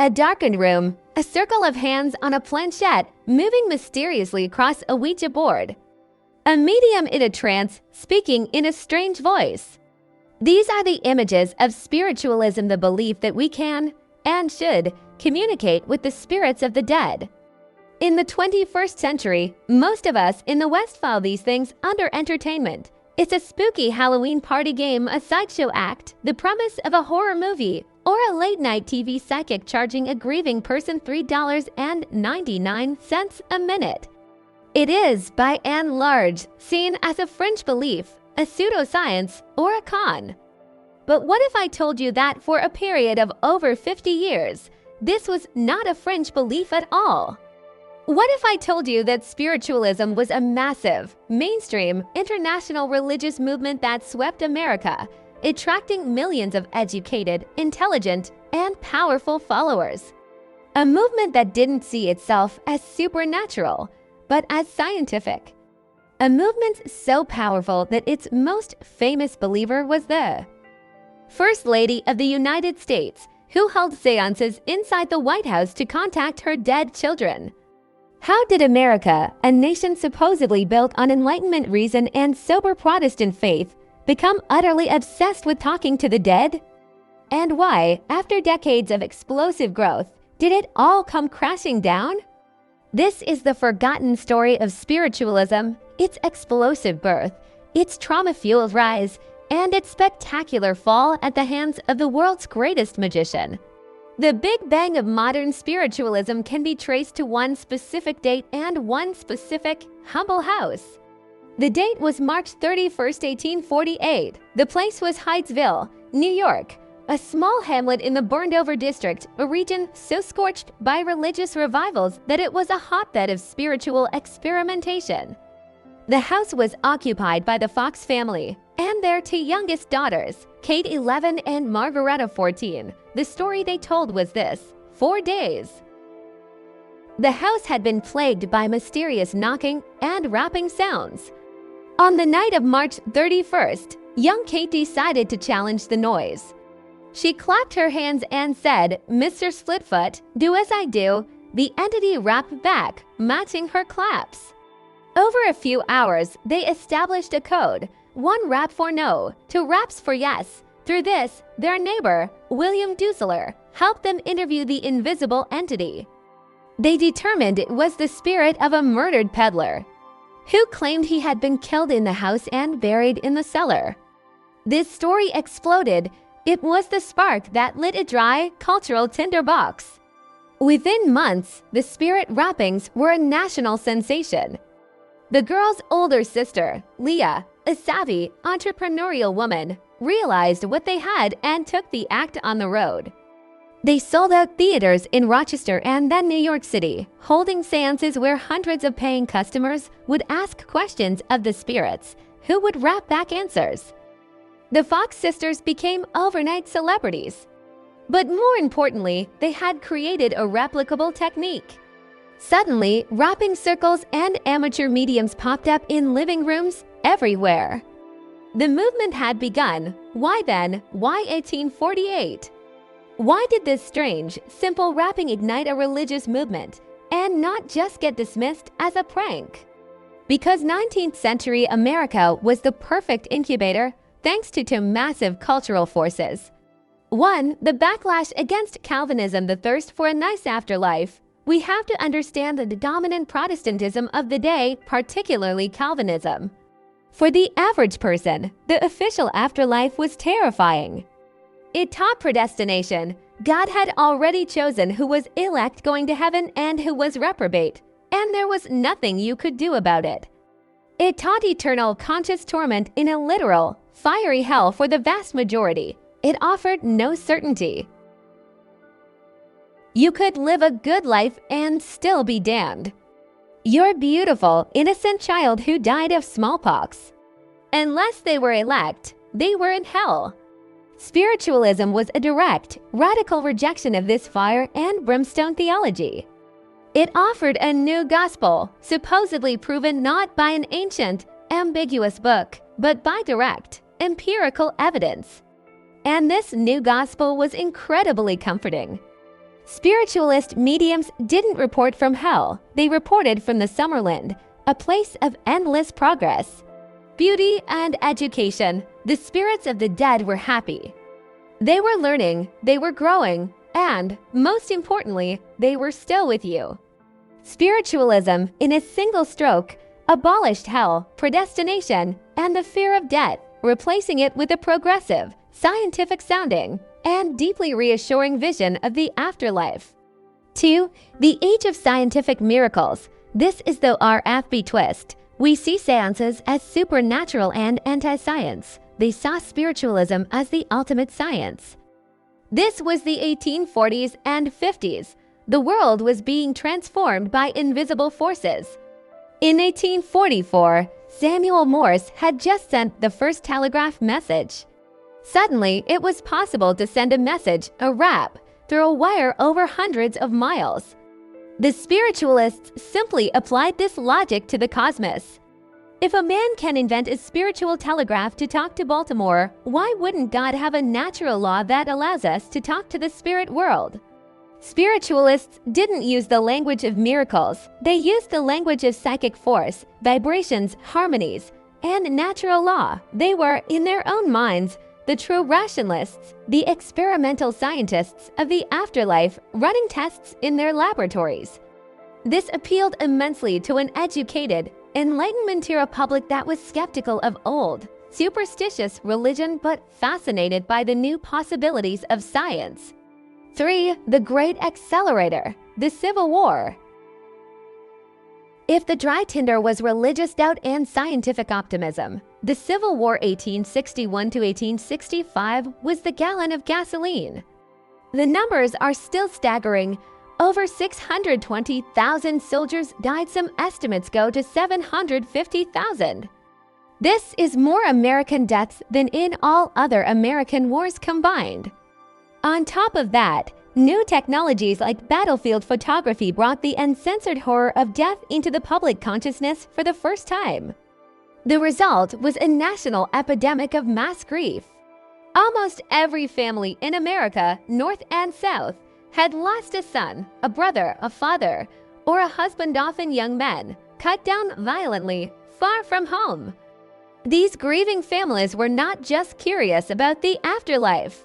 A darkened room, a circle of hands on a planchette moving mysteriously across a Ouija board. A medium in a trance speaking in a strange voice. These are the images of spiritualism, the belief that we can, and should, communicate with the spirits of the dead. In the 21st century, most of us in the West file these things under entertainment. It's a spooky Halloween party game, a sideshow act, the premise of a horror movie, or a late-night TV psychic charging a grieving person $3.99 a minute. It is, by and large, seen as a fringe belief, a pseudoscience, or a con. But what if I told you that for a period of over 50 years, this was not a fringe belief at all? What if I told you that spiritualism was a massive, mainstream, international religious movement that swept America, attracting millions of educated, intelligent, and powerful followers? A movement that didn't see itself as supernatural, but as scientific. A movement so powerful that its most famous believer was the First Lady of the United States, who held seances inside the White House to contact her dead children. How did America, a nation supposedly built on Enlightenment reason and sober Protestant faith, become utterly obsessed with talking to the dead? And why, after decades of explosive growth, did it all come crashing down? This is the forgotten story of spiritualism, its explosive birth, its trauma-fueled rise, and its spectacular fall at the hands of the world's greatest magician. The Big Bang of modern spiritualism can be traced to one specific date and one specific, humble house. The date was March 31, 1848. The place was Hydesville, New York, a small hamlet in the burned-over district, a region so scorched by religious revivals that it was a hotbed of spiritual experimentation. The house was occupied by the Fox family and their two youngest daughters, Kate 11 and Margaretta 14. The story they told was this: 4 days. The house had been plagued by mysterious knocking and rapping sounds. On the night of March 31st, young Kate decided to challenge the noise. She clapped her hands and said, "Mr. Splitfoot, do as I do." The entity rapped back, matching her claps. Over a few hours, they established a code: 1 rap for no, 2 raps for yes. Through this, their neighbor, William Dussler, helped them interview the invisible entity. They determined it was the spirit of a murdered peddler, who claimed he had been killed in the house and buried in the cellar. This story exploded. It was the spark that lit a dry, cultural tinderbox. Within months, the spirit rappings were a national sensation. The girl's older sister, Leah, a savvy, entrepreneurial woman, realized what they had and took the act on the road. They sold out theaters in Rochester and then New York City, holding seances where hundreds of paying customers would ask questions of the spirits, who would rap back answers. The Fox sisters became overnight celebrities. But more importantly, they had created a replicable technique. Suddenly, rapping circles and amateur mediums popped up in living rooms everywhere. The movement had begun. Why then? Why 1848? Why did this strange, simple rapping ignite a religious movement and not just get dismissed as a prank? Because 19th century America was the perfect incubator thanks to two massive cultural forces. 1. The backlash against Calvinism, the thirst for a nice afterlife. We have to understand the dominant Protestantism of the day, particularly Calvinism. For the average person, the official afterlife was terrifying. It taught predestination. God had already chosen who was elect going to heaven and who was reprobate, and there was nothing you could do about it. It taught eternal conscious torment in a literal, fiery hell for the vast majority. It offered no certainty. You could live a good life and still be damned. Your beautiful, innocent child who died of smallpox. Unless they were elect, they were in hell. Spiritualism was a direct, radical rejection of this fire and brimstone theology. It offered a new gospel, supposedly proven not by an ancient, ambiguous book, but by direct, empirical evidence. And this new gospel was incredibly comforting. Spiritualist mediums didn't report from hell, they reported from the Summerland, a place of endless progress. Beauty and education, the spirits of the dead were happy. They were learning, they were growing, and, most importantly, they were still with you. Spiritualism, in a single stroke, abolished hell, predestination, and the fear of death, replacing it with a progressive, scientific-sounding, and deeply reassuring vision of the afterlife. 2. The Age of Scientific Miracles. This is the RFB twist. We see seances as supernatural and anti-science. They saw spiritualism as the ultimate science. This was the 1840s and 50s. The world was being transformed by invisible forces. In 1844, Samuel Morse had just sent the first telegraph message. Suddenly, it was possible to send a message, a rap, through a wire over hundreds of miles. The spiritualists simply applied this logic to the cosmos. If a man can invent a spiritual telegraph to talk to Baltimore, why wouldn't God have a natural law that allows us to talk to the spirit world? Spiritualists didn't use the language of miracles. They used the language of psychic force, vibrations, harmonies, and natural law. They were, in their own minds, the true rationalists, the experimental scientists of the afterlife running tests in their laboratories. This appealed immensely to an educated, Enlightenment-era public that was skeptical of old, superstitious religion but fascinated by the new possibilities of science. 3. The Great Accelerator, the Civil War. If the dry tinder was religious doubt and scientific optimism, the Civil War 1861 to 1865 was the gallon of gasoline. The numbers are still staggering. Over 620,000 soldiers died. Some estimates go to 750,000. This is more American deaths than in all other American wars combined. On top of that, new technologies like battlefield photography brought the uncensored horror of death into the public consciousness for the first time. The result was a national epidemic of mass grief. Almost every family in America, North and South, had lost a son, a brother, a father, or a husband, often young men, cut down violently, far from home. These grieving families were not just curious about the afterlife.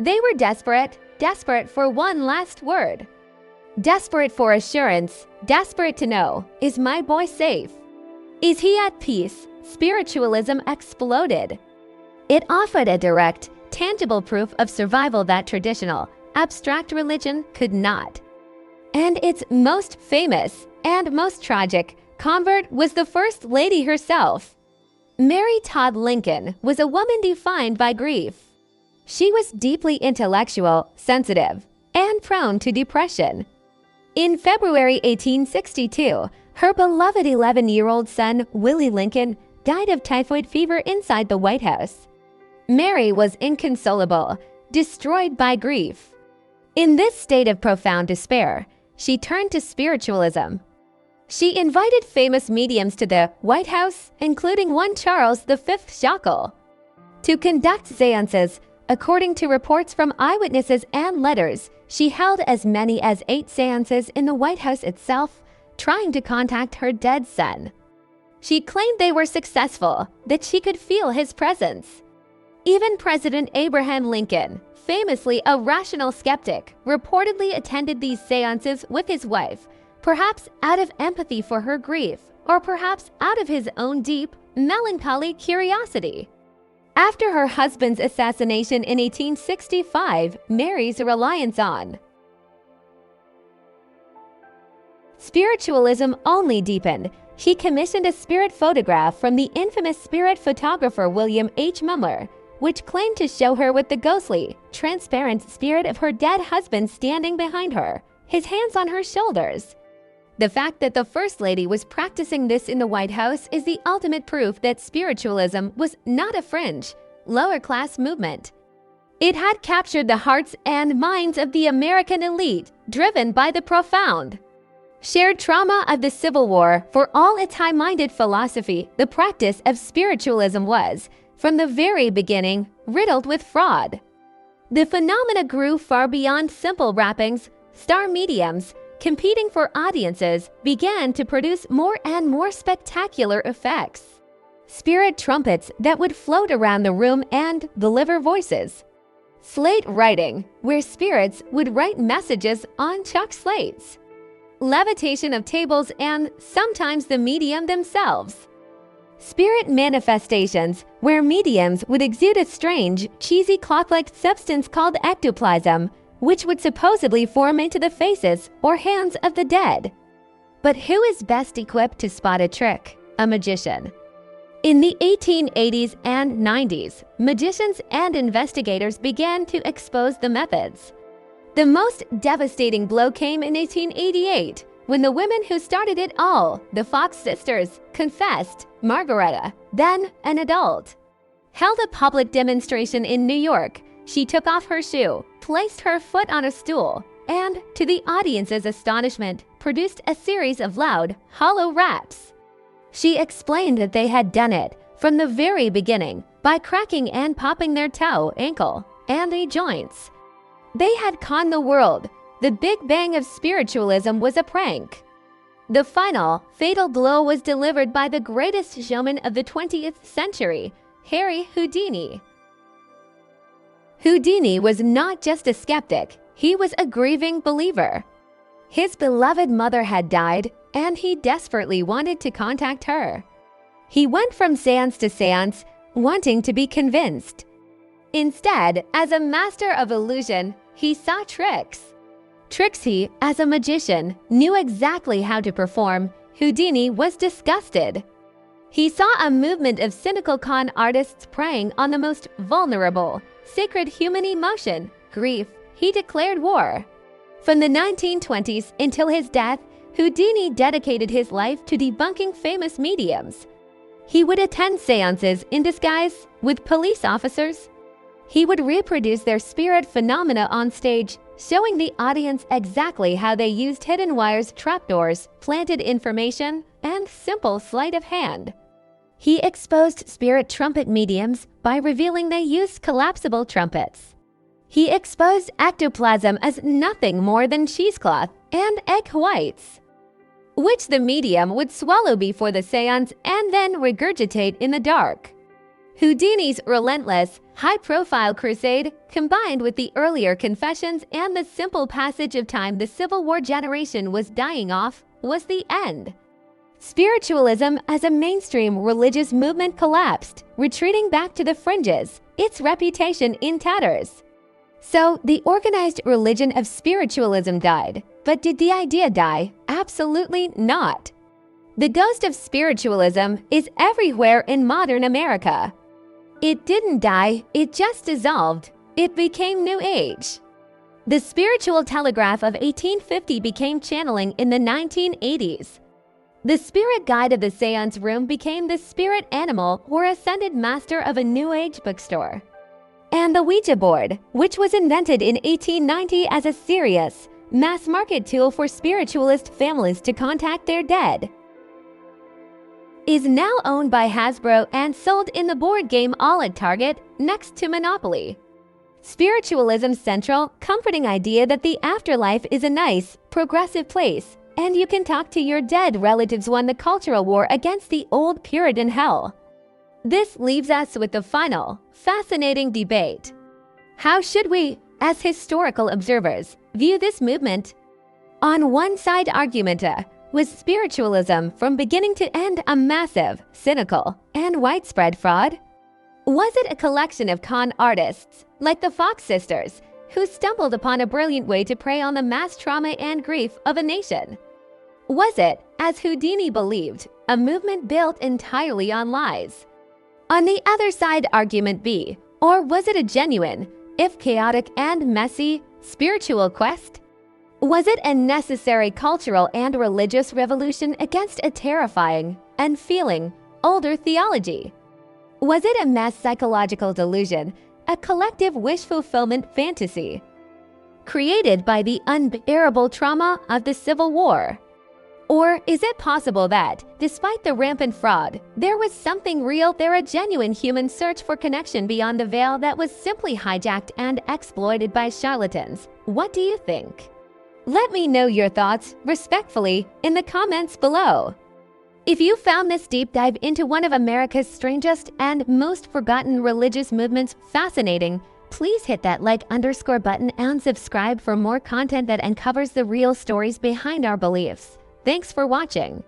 They were desperate for one last word. Desperate for assurance, desperate to know, is my boy safe? Is he at peace? Spiritualism exploded. It offered a direct, tangible proof of survival that traditional, abstract religion could not. And its most famous and most tragic convert was the First Lady herself. Mary Todd Lincoln was a woman defined by grief. She was deeply intellectual, sensitive, and prone to depression. In February 1862, her beloved 11-year-old son, Willie Lincoln, died of typhoid fever inside the White House. Mary was inconsolable, destroyed by grief. In this state of profound despair, she turned to spiritualism. She invited famous mediums to the White House, including one Charles V. Schaukel, to conduct seances. According to reports from eyewitnesses and letters, she held as many as 8 seances in the White House itself, trying to contact her dead son. She claimed they were successful, that she could feel his presence. Even President Abraham Lincoln, famously a rational skeptic, reportedly attended these seances with his wife, perhaps out of empathy for her grief, or perhaps out of his own deep, melancholy curiosity. After her husband's assassination in 1865, Mary's reliance on spiritualism only deepened. She commissioned a spirit photograph from the infamous spirit photographer William H. Mumler, which claimed to show her with the ghostly, transparent spirit of her dead husband standing behind her, his hands on her shoulders. The fact that the First Lady was practicing this in the White House is the ultimate proof that spiritualism was not a fringe, lower-class movement. It had captured the hearts and minds of the American elite, driven by the profound shared trauma of the Civil War. For all its high-minded philosophy, the practice of spiritualism was, from the very beginning, riddled with fraud. The phenomena grew far beyond simple wrappings, star mediums, competing for audiences, began to produce more and more spectacular effects. Spirit trumpets that would float around the room and deliver voices. Slate writing, where spirits would write messages on chalk slates. Levitation of tables and sometimes the medium themselves. Spirit manifestations, where mediums would exude a strange, cheesy cloth-like substance called ectoplasm, which would supposedly form into the faces or hands of the dead. But who is best equipped to spot a trick? A magician. In the 1880s and 90s, magicians and investigators began to expose the methods. The most devastating blow came in 1888, when the women who started it all, the Fox sisters, confessed. Margareta, then an adult, held a public demonstration in New York. She took off her shoe, placed her foot on a stool, and, to the audience's astonishment, produced a series of loud, hollow raps. She explained that they had done it from the very beginning by cracking and popping their toe, ankle, and knee joints. They had conned the world. The Big Bang of spiritualism was a prank. The final, fatal blow was delivered by the greatest showman of the 20th century, Harry Houdini. Houdini was not just a skeptic, he was a grieving believer. His beloved mother had died, and he desperately wanted to contact her. He went from seance to seance, wanting to be convinced. Instead, as a master of illusion, he saw tricks. Tricks he, as a magician, knew exactly how to perform. Houdini was disgusted. He saw a movement of cynical con artists preying on the most vulnerable, sacred human emotion, grief. He declared war. From the 1920s until his death, Houdini dedicated his life to debunking famous mediums. He would attend seances in disguise with police officers. He would reproduce their spirit phenomena on stage, showing the audience exactly how they used hidden wires, trapdoors, planted information, and simple sleight of hand. He exposed spirit trumpet mediums by revealing they used collapsible trumpets. He exposed ectoplasm as nothing more than cheesecloth and egg whites, which the medium would swallow before the seance and then regurgitate in the dark. Houdini's relentless, high-profile crusade, combined with the earlier confessions and the simple passage of time the Civil War generation was dying off, was the end. Spiritualism as a mainstream religious movement collapsed, retreating back to the fringes, its reputation in tatters. So, the organized religion of spiritualism died. But did the idea die? Absolutely not. The ghost of spiritualism is everywhere in modern America. It didn't die, it just dissolved. It became New Age. The spiritual telegraph of 1850 became channeling in the 1980s. The spirit guide of the seance room became the spirit animal or ascended master of a New Age bookstore. And the Ouija board, which was invented in 1890 as a serious, mass-market tool for spiritualist families to contact their dead, is now owned by Hasbro and sold in the board game aisle at Target next to Monopoly. Spiritualism's central, comforting idea that the afterlife is a nice, progressive place, and you can talk to your dead relatives won the cultural war against the old Puritan hell. This leaves us with the final, fascinating debate. How should we, as historical observers, view this movement? On one side argumenta, was spiritualism from beginning to end a massive, cynical, and widespread fraud? Was it a collection of con artists, like the Fox sisters, who stumbled upon a brilliant way to prey on the mass trauma and grief of a nation? Was it, as Houdini believed, a movement built entirely on lies? On the other side argument B, or was it a genuine, if chaotic and messy, spiritual quest? Was it a necessary cultural and religious revolution against a terrifying, unfeeling, older theology? Was it a mass psychological delusion, a collective wish fulfillment fantasy, created by the unbearable trauma of the Civil War? Or is it possible that, despite the rampant fraud, there was something real there, a genuine human search for connection beyond the veil that was simply hijacked and exploited by charlatans? What do you think? Let me know your thoughts respectfully in the comments below. If you found this deep dive into one of America's strangest and most forgotten religious movements fascinating, please hit that like_button and subscribe for more content that uncovers the real stories behind our beliefs. Thanks for watching.